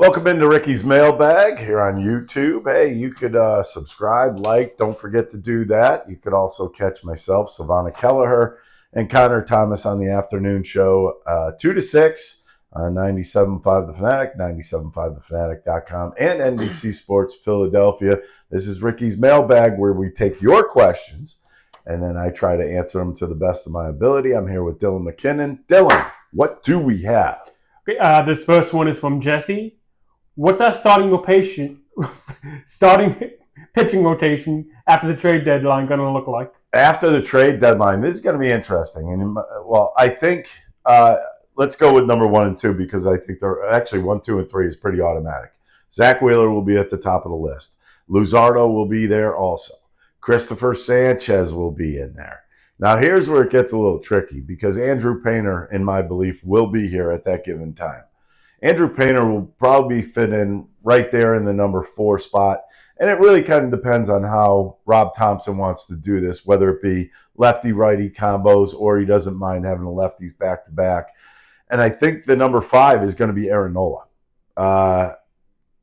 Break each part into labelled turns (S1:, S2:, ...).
S1: Welcome into Ricky's Mailbag here on YouTube. Hey, you could subscribe, like, don't forget to do that. You could also catch myself, Savannah Kelleher, and Connor Thomas on the afternoon show, 2 to 6 on 97.5 The Fanatic, 97.5thefanatic.com, and NBC Sports Philadelphia. This is Ricky's Mailbag, where we take your questions, and then I try to answer them to the best of my ability. I'm here with Dylan McKinnon. Dylan, what do we have?
S2: Okay, this first one is from Jesse. What's our starting pitching rotation after the trade deadline going to look like?
S1: After the trade deadline, this is going to be interesting. And I think let's go with number 1 and 2 because I think they're actually 1, 2, and 3 is pretty automatic. Zach Wheeler will be at the top of the list. Luzardo will be there also. Christopher Sanchez will be in there. Now, here's where it gets a little tricky because Andrew Painter, in my belief, will be here at that given time. Andrew Painter will probably fit in right there in the number 4 spot. And it really kind of depends on how Rob Thompson wants to do this, whether it be lefty-righty combos or he doesn't mind having the lefties back-to-back. And I think the number 5 is going to be Aaron Nola.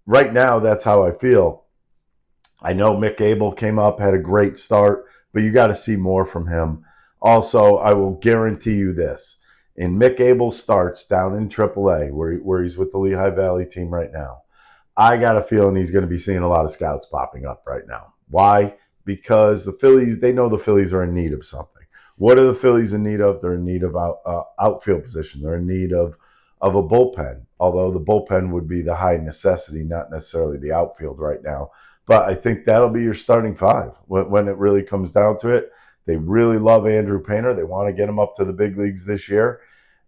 S1: Right now, that's how I feel. I know McAel came up, had a great start, but you got to see more from him. Also, I will guarantee you this. In McAel starts down in AAA, where he's with the Lehigh Valley team right now, I got a feeling he's going to be seeing a lot of scouts popping up right now. Why? Because the Phillies, they know the Phillies are in need of something. What are the Phillies in need of? They're in need of outfield position. They're in need of a bullpen, although the bullpen would be the high necessity, not necessarily the outfield right now. But I think that'll be your starting 5 when it really comes down to it. They really love Andrew Painter. They want to get him up to the big leagues this year.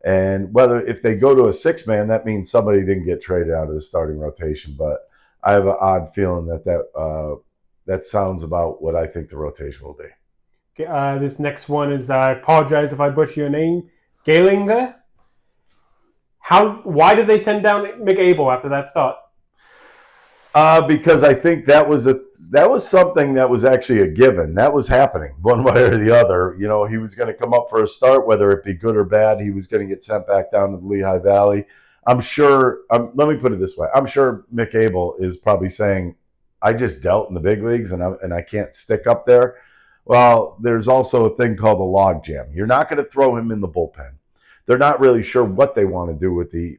S1: And if they go to a 6-man, that means somebody didn't get traded out of the starting rotation. But I have an odd feeling that sounds about what I think the rotation will be.
S2: Okay, this next one is, I apologize if I butcher your name, Galinger. Why did they send down McAel after that start?
S1: Because I think that was something that was actually a given. That was happening one way or the other. You know, he was going to come up for a start, whether it be good or bad. He was going to get sent back down to the Lehigh Valley. I'm sure. Let me put it this way: I'm sure McAel is probably saying, "I just dealt in the big leagues, and I can't stick up there." Well, there's also a thing called a log jam. You're not going to throw him in the bullpen. They're not really sure what they want to do with the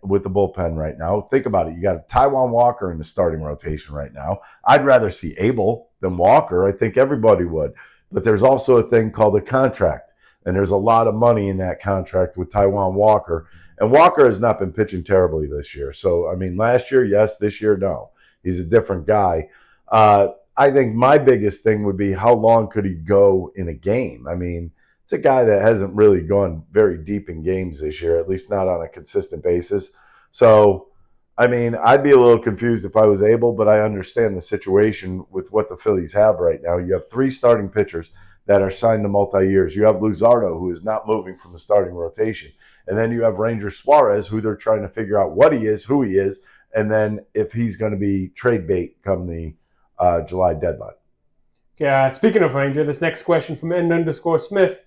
S1: bullpen right now. Think about it. You got Taijuan Walker in the starting rotation right now. I'd rather see Abel than Walker. I think everybody would. But there's also a thing called a contract, and there's a lot of money in that contract with Taijuan Walker. And Walker has not been pitching terribly this year. So, I mean, last year, yes. This year, no. He's a different guy. I think my biggest thing would be how long could he go in a game? I mean, it's a guy that hasn't really gone very deep in games this year, at least not on a consistent basis. So, I mean, I'd be a little confused if I was able, but I understand the situation with what the Phillies have right now. You have 3 starting pitchers that are signed to multi-years. You have Luzardo, who is not moving from the starting rotation. And then you have Ranger Suarez, who they're trying to figure out what he is, who he is, and then if he's going to be trade bait come the July deadline.
S2: Yeah, speaking of Ranger, this next question from N_Smith.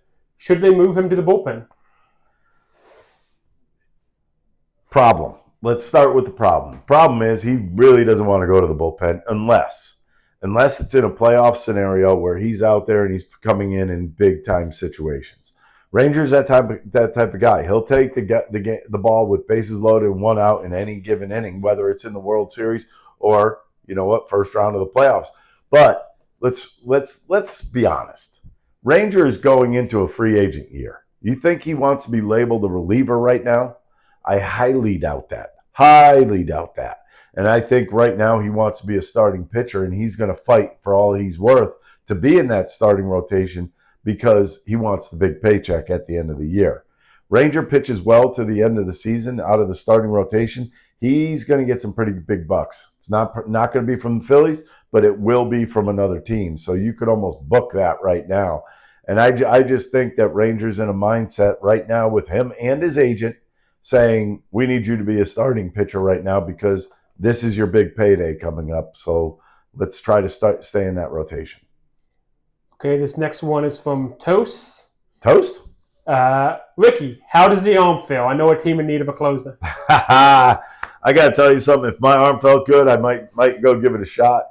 S2: Should they move him to the bullpen?
S1: Problem. Let's start with the problem. Problem is he really doesn't want to go to the bullpen unless it's in a playoff scenario where he's out there and he's coming in big-time situations. Ranger's that type of guy. He'll take the ball with bases loaded and 1 out in any given inning, whether it's in the World Series or, you know what, first round of the playoffs. But let's be honest. Ranger is going into a free agent year. You think he wants to be labeled a reliever right now? I highly doubt that. Highly doubt that. And I think right now he wants to be a starting pitcher, and he's going to fight for all he's worth to be in that starting rotation because he wants the big paycheck at the end of the year. Ranger pitches well to the end of the season out of the starting rotation. He's going to get some pretty big bucks. It's not going to be from the Phillies, but it will be from another team. So you could almost book that right now. And I just think that Ranger's in a mindset right now with him and his agent saying, we need you to be a starting pitcher right now because this is your big payday coming up. So let's try to stay in that rotation.
S2: Okay, this next one is from Toast.
S1: Toast?
S2: Ricky, how does the arm feel? I know a team in need of a closer.
S1: I got to tell you something. If my arm felt good, I might go give it a shot.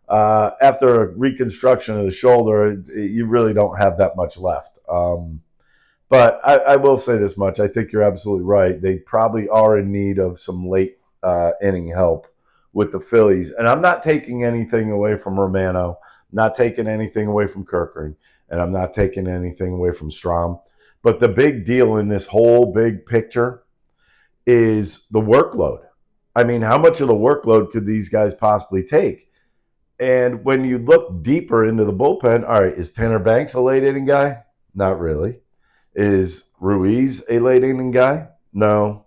S1: After a reconstruction of the shoulder, you really don't have that much left. But I will say this much. I think you're absolutely right. They probably are in need of some late inning help with the Phillies. And I'm not taking anything away from Romano, not taking anything away from Kirkering, and I'm not taking anything away from Strahm. But the big deal in this whole big picture is the workload. I mean, how much of the workload could these guys possibly take? And when you look deeper into the bullpen, all right, is Tanner Banks a late inning guy? Not really. Is Ruiz a late inning guy? No.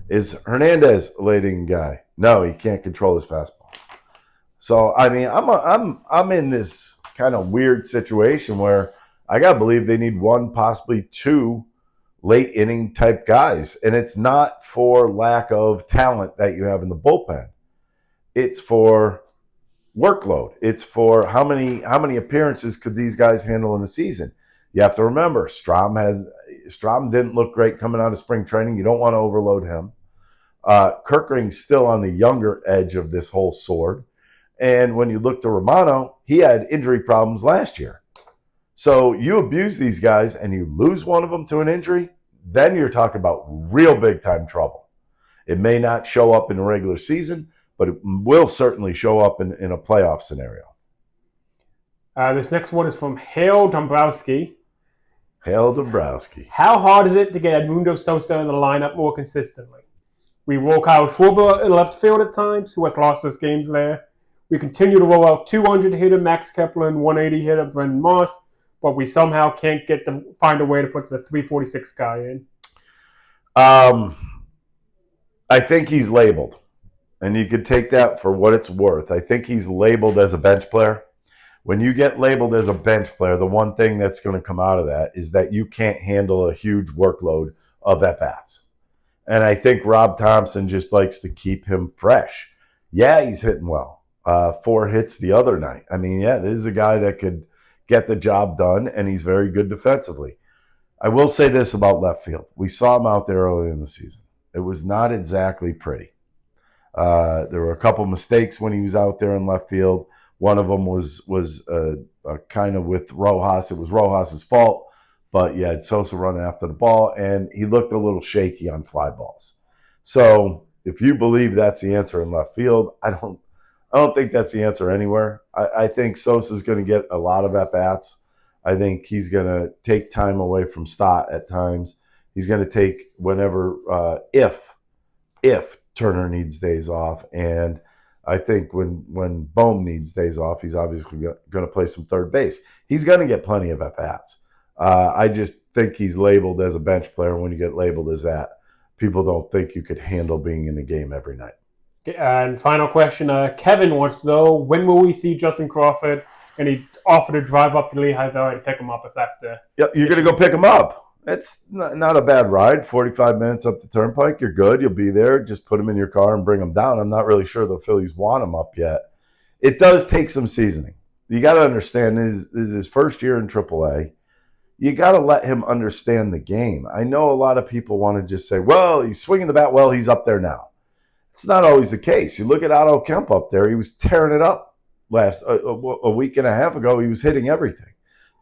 S1: Is Hernandez a late inning guy? No, he can't control his fastball. So I mean, I'm in this kind of weird situation where I gotta believe they need one, possibly two late inning type guys, and it's not for lack of talent that you have in the bullpen. It's for workload. It's for how many appearances could these guys handle in the season. You have to remember, Strahm didn't look great coming out of spring training. You don't want to overload him. Kirkering's still on the younger edge of this whole sword. And when you look to Romano, he had injury problems last year. So you abuse these guys and you lose one of them to an injury, then you're talking about real big time trouble. It may not show up in the regular season, but it will certainly show up in a playoff scenario.
S2: This next one is from Hale Dombrowski.
S1: Hale Dombrowski.
S2: How hard is it to get Edmundo Sosa in the lineup more consistently? We roll Kyle Schwarber in left field at times, who has lost us games there. We continue to roll out 200 hitter Max Kepler and 180 hitter Brendan Marsh, but we somehow can't find a way to put the 346 guy in.
S1: I think he's labeled, and you could take that for what it's worth. I think he's labeled as a bench player. When you get labeled as a bench player, the one thing that's going to come out of that is that you can't handle a huge workload of at-bats. And I think Rob Thompson just likes to keep him fresh. Yeah, he's hitting well. 4 hits the other night. I mean, yeah, this is a guy that could get the job done, and he's very good defensively. I will say this about left field. We saw him out there early in the season. It was not exactly pretty. There were a couple mistakes when he was out there in left field. One of them was kind of with Rojas. It was Rojas' fault, but you had Sosa running after the ball, and he looked a little shaky on fly balls. So if you believe that's the answer in left field, I don't think that's the answer anywhere. I think Sosa's going to get a lot of at-bats. I think he's going to take time away from Stott at times. He's going to take whenever, if Turner needs days off, and I think when Bohm needs days off, he's obviously going to play some third base. He's going to get plenty of at-bats. I just think he's labeled as a bench player. When you get labeled as that, people don't think you could handle being in the game every night.
S2: And final question, Kevin wants to know, when will we see Justin Crawford? And he offered to drive up to Lehigh Valley to pick him up if that's the...
S1: Yep, you're going to go pick him up. It's not a bad ride. 45 minutes up the Turnpike. You're good. You'll be there. Just put him in your car and bring him down. I'm not really sure the Phillies want him up yet. It does take some seasoning. You got to understand, this is his first year in AAA. You got to let him understand the game. I know a lot of people want to just say, well, he's swinging the bat well, he's up there now. It's not always the case. You look at Otto Kemp up there. He was tearing it up a week and a half ago. He was hitting everything.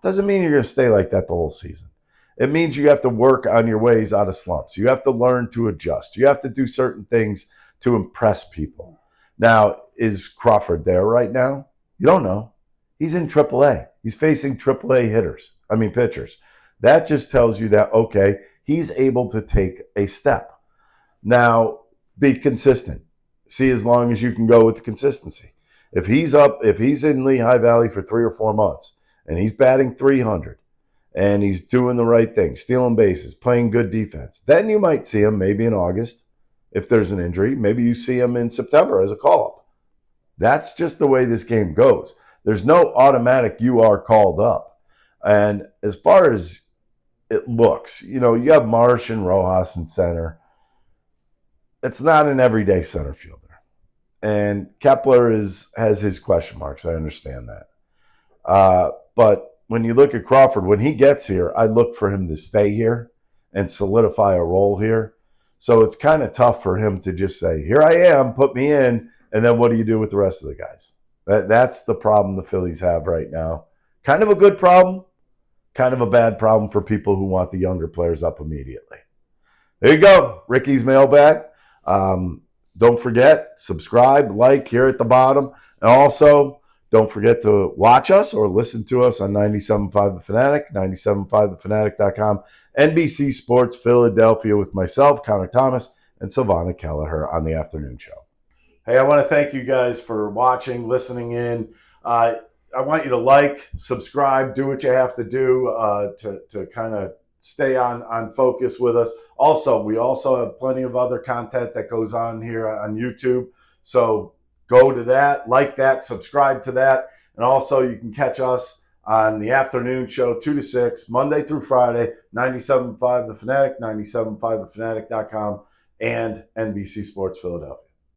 S1: Doesn't mean you're going to stay like that the whole season. It means you have to work on your ways out of slumps. You have to learn to adjust. You have to do certain things to impress people. Now, is Crawford there right now? You don't know. He's in AAA. He's facing AAA pitchers. That just tells you that, okay, he's able to take a step. Now, be consistent. See as long as you can go with the consistency. If he's in Lehigh Valley for 3 or 4 months and he's batting 300, and he's doing the right thing, stealing bases, playing good defense, then you might see him maybe in August if there's an injury. Maybe you see him in September as a call-up. That's just the way this game goes. There's no automatic you are called up. And as far as it looks, you have Marsh and Rojas in center. It's not an everyday center fielder. And Kepler has his question marks. I understand that. But when you look at Crawford, when he gets here, I look for him to stay here and solidify a role here, So it's kind of tough for him to just say, here I am, put me in, and then what do you do with the rest of the guys? That's the problem the Phillies have right now. Kind of a good problem, kind of a bad problem for people who want the younger players up immediately. There you go, Ricky's Mailbag. Don't forget, subscribe, like here at the bottom. And also, don't forget to watch us or listen to us on 97.5 The Fanatic, 97.5thefanatic.com, NBC Sports Philadelphia with myself, Connor Thomas, and Silvana Kelleher on the afternoon show. Hey, I want to thank you guys for watching, listening in. I want you to like, subscribe, do what you have to do to kind of stay on focus with us. Also, we also have plenty of other content that goes on here on YouTube. So go to that, like that, subscribe to that. And also you can catch us on the afternoon show, 2 to 6, Monday through Friday, 97.5 The Fanatic, 97.5thefanatic.com, and NBC Sports Philadelphia.